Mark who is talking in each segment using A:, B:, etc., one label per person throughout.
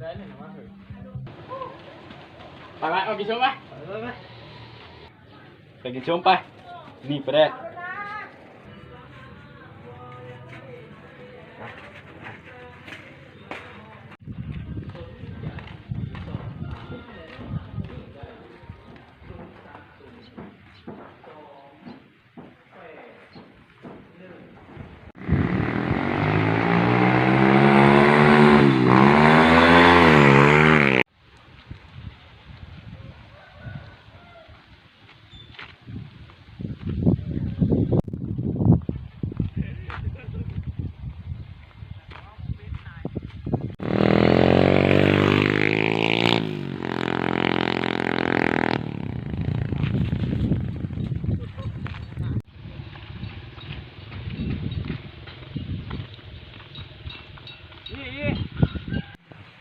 A: ไปเอากินชมไปไปกินชมไปนี่ไปได้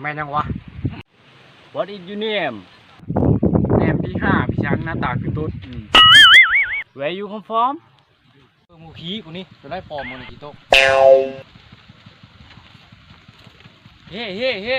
B: แม่ยังวะ
A: What is your name แนมที่5พี่ช้างหน้าตาคือตุ๊ดWhere you come from
B: มูขี้กูนี่จะได้ปอมมันกี่โต๊ะ
A: เฮ้เฮ้เฮ้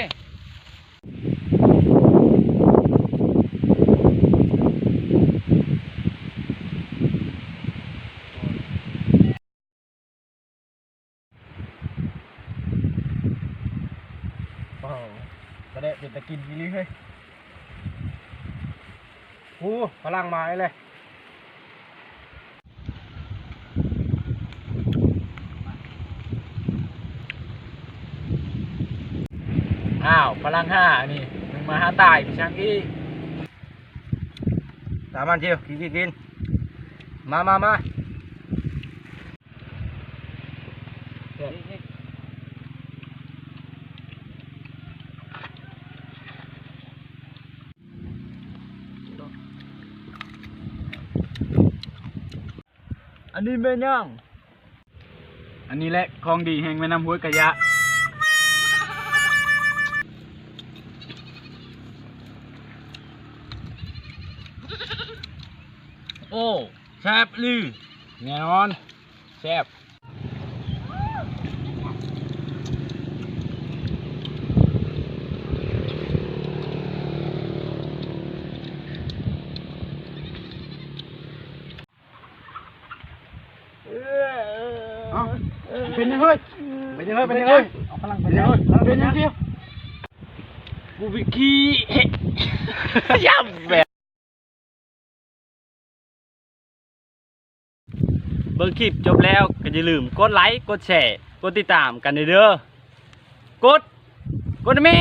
B: ก็ได้เป็นตะกินกี่ลิเฮ้ยพลังมาเลย
A: อ้าวพลัง5นี่มึงมาหาตายพี่ช้างอี
B: ตามมันเชียวกินมา
A: อันนี้แม่ย่างอันนี้แหละของดีแห่งแม่น้ำห้วยกะยะโอ้แซ่บลือแน่นอนแซ่บเป็นยังไงเอาพลังเป็นยังไงเป็นยังไงกูวิกี้ย่ำแบบเบิ่งคลิปจบแล้วก็อย่าลืมกดไลค์กดแชร์กดติดตามกันเด้อกดนะแม่